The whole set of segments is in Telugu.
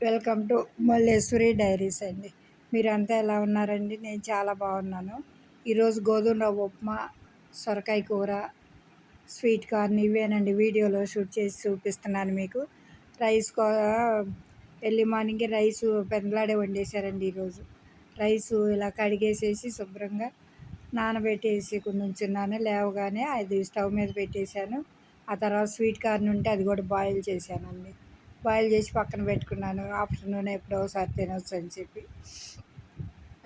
వెల్కమ్ టు మల్లేశ్వరి డైరీస్ అండి. మీరంతా ఎలా ఉన్నారండి? నేను చాలా బాగున్నాను. ఈరోజు గోధుమ రవ్వ ఉప్మా, సొరకాయ కూర, స్వీట్ కార్న్ ఇవేనండి వీడియోలో షూట్ చేసి చూపిస్తున్నాను మీకు. రైస్ ఎర్లీ మార్నింగే రైసు పెందలాడే వండేశారండి ఈరోజు. రైసు ఇలా కడిగేసేసి శుభ్రంగా నానబెట్టేసి ఉంచున్నాను. లేవగానే అది స్టవ్ మీద పెట్టేశాను. ఆ తర్వాత స్వీట్ కార్న్ ఉంటే అది కూడా బాయిల్ చేశానండి. బాయిల్ చేసి పక్కన పెట్టుకున్నాను. ఆఫ్టర్నూన్ ఎప్పుడో ఒకసారి తినొచ్చు అని చెప్పి.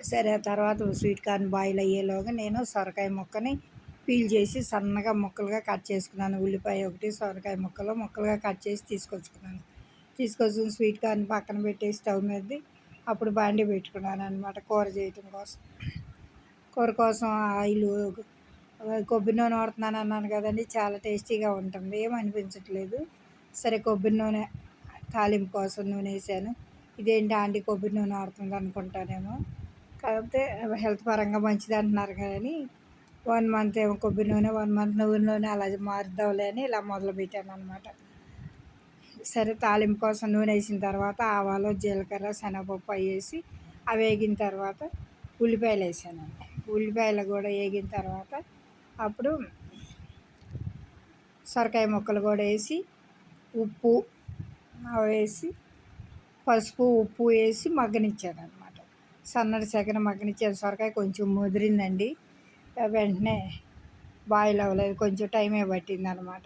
సరే ఆ తర్వాత స్వీట్ కార్న్ బాయిల్ అయ్యేలోగా నేను సొరకాయ ముక్కని పీల్ చేసి సన్నగా ముక్కలుగా కట్ చేసుకున్నాను. ఉల్లిపాయ ఒకటి, సొరకాయ ముక్కలుగా కట్ చేసి తీసుకొచ్చుకున్నాను. తీసుకొచ్చుకుని స్వీట్ కార్న్ పక్కన పెట్టేసి స్టవ్ మీదది అప్పుడు బాండీ పెట్టుకున్నాను అనమాట కూర చేయటం కోసం. కూర కోసం ఆయిల్ కొబ్బరి నూనె వాడుతున్నాను అన్నాను కదండి. చాలా టేస్టీగా ఉంటుంది, ఏమనిపించట్లేదు. సరే కొబ్బరి నూనె తాలింపు కోసం నూనె వేసాను. ఇదేంటి ఆంటీ కొబ్బరి నూనె వాడుతుంది అనుకుంటానేమో, కాకపోతే హెల్త్ పరంగా మంచిది అంటున్నారు కానీ 1 మంత్ ఏమో కొబ్బరి నూనె, 1 మంత్ నువ్వుల నూనె అలా మారుద్దాంలే అని ఇలా మొదలుపెట్టాను అనమాట. సరే తాలింపు కోసం నూనె వేసిన తర్వాత ఆవాలు, జీలకర్ర, శనగపప్పు అవి వేసి అవి వేగిన తర్వాత ఉల్లిపాయలు వేసానండి. ఉల్లిపాయలు కూడా వేగిన తర్వాత అప్పుడు సొరకాయ ముక్కలు కూడా వేసి ఉప్పు వేసి పసుపు, ఉప్పు వేసి మగ్గనిచ్చాను అనమాట. సన్నటి సెగన మగ్గనిచ్చాను. సొరకాయ కొంచెం ముదిరిందండి, వెంటనే బాయిల్ అవ్వలేదు, కొంచెం టైమే పట్టింది అనమాట.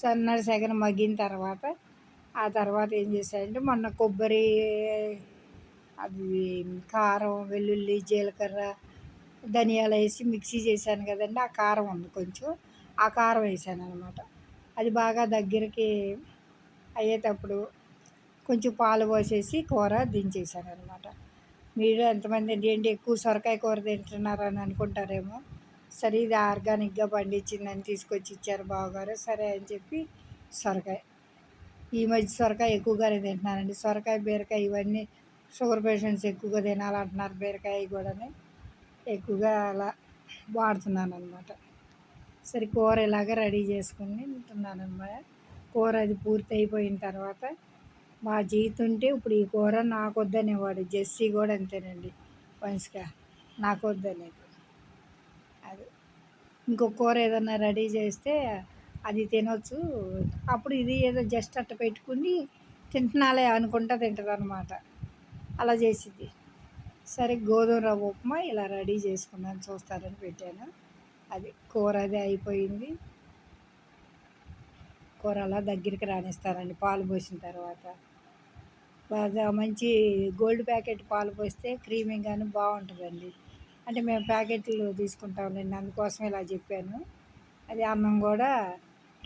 సన్నటి సెగన మగ్గిన తర్వాత ఆ తర్వాత ఏం చేశానంటే మొన్న కొబ్బరి, అది కారం, వెల్లుల్లి, జీలకర్ర, ధనియాలు వేసి మిక్సీ చేశాను కదండి. ఆ కారం ఉంది కొంచెం, ఆ కారం వేసాను అనమాట. అది బాగా దగ్గరికి అయ్యేటప్పుడు కొంచెం పాలు పోసేసి కూర దించేసాను అనమాట. మీరు ఎంతమంది ఏంటి ఎక్కువ సొరకాయ కూర తింటున్నారని అనుకుంటారేమో. సరే ఇది ఆర్గానిక్గా పండించిందని తీసుకొచ్చి ఇచ్చారు బావగారు. సరే అని చెప్పి సొరకాయ, ఈ మధ్య సొరకాయ ఎక్కువగానే తింటున్నానండి. సొరకాయ, బీరకాయ ఇవన్నీ షుగర్ పేషెంట్స్ ఎక్కువగా తినాలంటున్నారు. బీరకాయ కూడా ఎక్కువగా అలా వాడుతున్నాను అనమాట. సరే కూర ఇలాగ రెడీ చేసుకుని తింటున్నాను అనమాట. కూర అది పూర్తి అయిపోయిన తర్వాత మా జీతుంటే ఇప్పుడు ఈ కూర నాకు వద్దనేవాడు. జెస్సీ కూడా అంతేనండి, వంశిక నాకు వద్దనేది. అది ఇంకో కూర ఏదన్నా రెడీ చేస్తే అది తినొచ్చు, అప్పుడు ఇది ఏదో జస్ట్ అట్ట పెట్టుకుని తింటున్నాలే అనుకుంటా తింటుంది అనమాట. అలా చేసిద్ది. సరే గోధుమ రవ్వ ఉప్మా ఇలా రెడీ చేసుకున్నాను, చూస్తారని పెట్టాను. అది కూర అది అయిపోయింది. కూర అలా దగ్గరికి రానిస్తారండి పాలు పోసిన తర్వాత. బాగా మంచి గోల్డ్ ప్యాకెట్ పాలు పోస్తే క్రీమీగాను బాగుంటుందండి. అంటే మేము ప్యాకెట్లు తీసుకుంటాంలేండి, అందుకోసం ఇలా చెప్పాను. అది అన్నం కూడా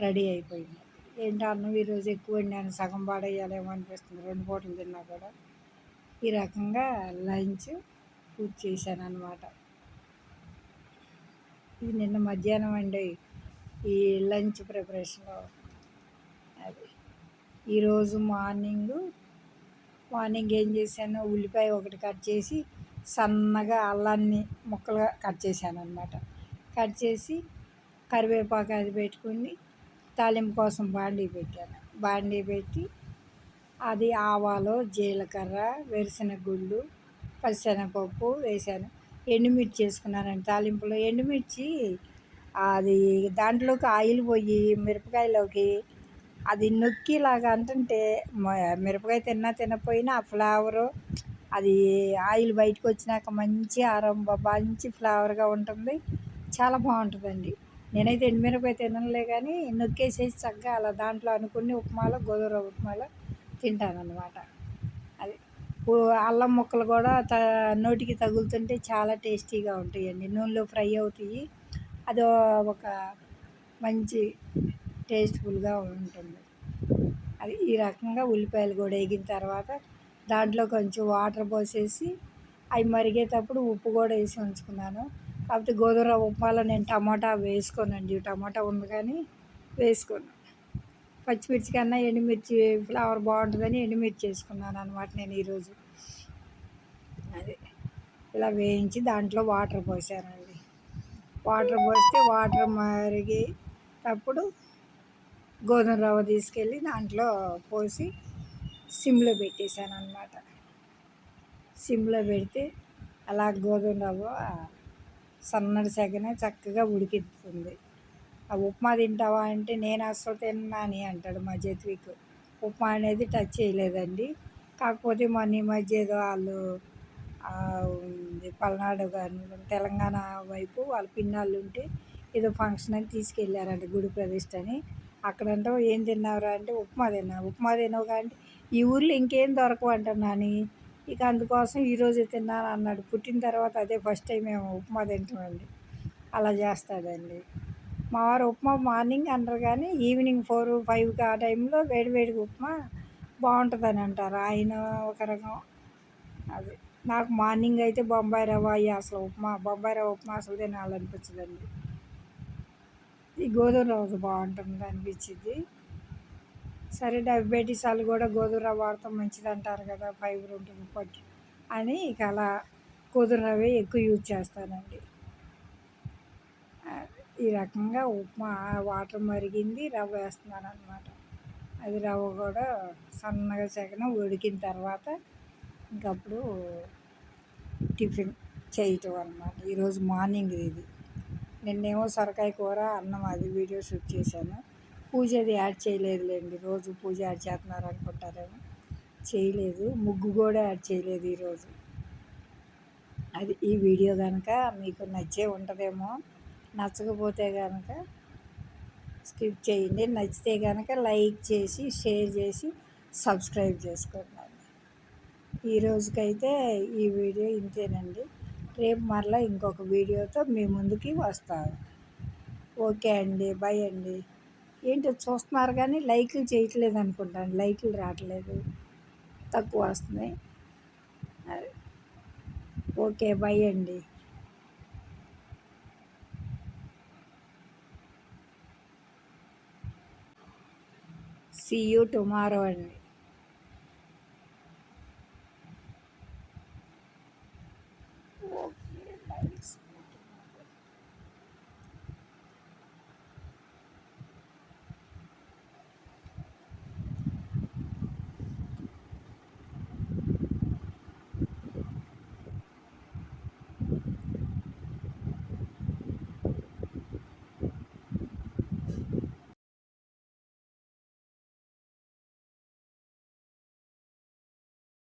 రెడీ అయిపోయింది. ఏంటి అన్నం ఈరోజు ఎక్కువ వండాను, సగం పాడేయాలేమో అనిపిస్తుంది 2 పూటలు తిన్నా కూడా. ఈ రకంగా లంచ్ పూర్తి చేశాను అనమాట. ఇది నిన్న మధ్యాహ్నం అండి ఈ లంచ్ ప్రిపరేషన్లో. అది ఈరోజు మార్నింగ్ ఏం చేశాను, ఉల్లిపాయ ఒకటి కట్ చేసి సన్నగా అల్లాన్ని ముక్కలుగా కట్ చేశాను అనమాట. కట్ చేసి కరివేపాకు అది పెట్టుకుని తాలింపు కోసం బాండీ పెట్టాను. బాండీ పెట్టి అది ఆవాలు, జీలకర్ర, వేరుశనగ గుళ్ళు, పచ్చిశనగపప్పు వేసాను. ఎండుమిర్చి వేసుకున్నానండి తాలింపులో. ఎండుమిర్చి అది దాంట్లోకి ఆయిల్ పోయి మిరపకాయలోకి అది నొక్కిలాగా అంటుంటే మిరపకాయ తినకపోయినా ఆ ఫ్లేవరు, అది ఆయిల్ బయటకు వచ్చినాక మంచి మంచి ఫ్లేవర్గా ఉంటుంది, చాలా బాగుంటుందండి. నేనైతే ఎండుమిరపకాయ తిననులే కానీ నొక్కేసేసి చక్కగా అలా దాంట్లో అనుకుని ఉప్మాలో, గోధుమ రవ్వ ఉప్మాలో తింటాను అనమాట. అది అల్లం ముక్కలు కూడా నోటికి తగులుతుంటే చాలా టేస్టీగా ఉంటాయండి, నూనెలో ఫ్రై అవుతాయి. అది ఒక మంచి టేస్ట్ఫుల్గా ఉంటుంది. అది ఈ రకంగా ఉల్లిపాయలు కూడా వేగిన తర్వాత దాంట్లో కొంచెం వాటర్ పోసేసి అవి మరిగేటప్పుడు ఉప్పు కూడా వేసి ఉంచుకున్నాను. కాకపోతే గోధుమ రవ్వ ఉప్మాలో నేను టమాటా వేసుకోనండి, టమాటా ఉంది కానీ వేసుకోను. పచ్చిమిర్చి కన్నా ఎండుమిర్చి ఫ్లేవర్ బాగుంటుందని ఎండుమిర్చి వేసుకున్నాను అనమాట నేను ఈరోజు. అది ఇలా వేయించి దాంట్లో వాటర్ పోసానండి. వాటర్ పోస్తే వాటర్ మరిగేటప్పుడు గోధుమ రవ్వ తీసుకెళ్ళి దాంట్లో పోసి సిమ్లో పెట్టేశాను అనమాట. సిమ్లో పెడితే అలా గోధుమ రవ్వ సన్నటి సెగన చక్కగా ఉడికిస్తుంది. ఆ ఉప్మా తింటావా అంటే నేను అస్సలు తిన్నా అని అంటాడు మా జత్విక్. ఉప్మా అనేది టచ్ చేయలేదండి. కాకపోతే మొన్న ఈ మధ్య ఏదో వాళ్ళు పల్నాడు కానీ తెలంగాణ వైపు వాళ్ళ పిన్నాళ్ళు ఉంటే ఏదో ఫంక్షన్ అని తీసుకెళ్ళారంట గుడి ప్రతిష్ట అని. అక్కడంటే ఏం తిన్నావురా అంటే ఉప్మా తిన్నా. ఉప్మా తినవు అంటే ఈ ఊర్లో ఇంకేం దొరకవు అంటారు నాని. ఇక అందుకోసం ఈరోజే తిన్నాను అన్నాడు. పుట్టిన తర్వాత అదే ఫస్ట్ టైం మేము ఉప్మా తింటామండి. అలా చేస్తాడండి. మా వారు ఉప్మా మార్నింగ్ అనరు కానీ ఈవినింగ్ 4, 5కి ఆ టైంలో వేడివేడిగా ఉప్మా బాగుంటుందని అంటారు. ఆయన ఒక రకం అది. నాకు మార్నింగ్ అయితే బొంబాయి రవ్వ అసలు బొంబాయి రవ్వ ఉప్మా అసలు తినాలనిపించదండి. ఈ గోధుమ రవ్వ బాగుంటుంది అనిపించింది. సరే డయాబెటీస్ వాళ్ళు కూడా గోధుమ రవ్వ వాడటం మంచిది అంటారు కదా, ఫైబర్ ఉంటుంది పట్టు అని ఇక అలా గోధుమ రవ్వ ఎక్కువ యూజ్ చేస్తానండి. ఈ రకంగా ఉప్మా వాటర్ మరిగింది, రవ్వ వేస్తున్నాను అనమాట. అది రవ్వ కూడా సన్నగా సెగన ఉడికిన తర్వాత ఇంకప్పుడు టిఫిన్ చేయటం అనమాట. ఈరోజు మార్నింగ్ ఇది. నిన్నేమో సొరకాయ కూర, అన్నం అది వీడియో షూట్ చేశాను. పూజ అది యాడ్ చేయలేదులేండి. రోజు పూజ యాడ్ చేస్తున్నారు అనుకుంటారేమో, చేయలేదు. ముగ్గు కూడా యాడ్ చేయలేదు ఈరోజు. అది ఈ వీడియో కనుక మీకు నచ్చే ఉంటుందేమో. నచ్చకపోతే కనుక స్కిప్ చేయండి. నచ్చితే కనుక లైక్ చేసి, షేర్ చేసి, సబ్స్క్రైబ్ చేసుకోండి. ఈ రోజుకైతే ఈ వీడియో ఇంతేనండి. రేపు మరలా ఇంకొక వీడియోతో మీ ముందుకి వస్తాను. ఓకే అండి, బాయ్ అండి. ఏంటో చూస్తున్నారు కానీ లైక్లు చేయట్లేదు అనుకుంటాను. లైక్లు రావట్లేదు, తక్కువ వస్తున్నాయి. ఓకే, బాయ్ అండి. సీ యూ టుమారో అండి.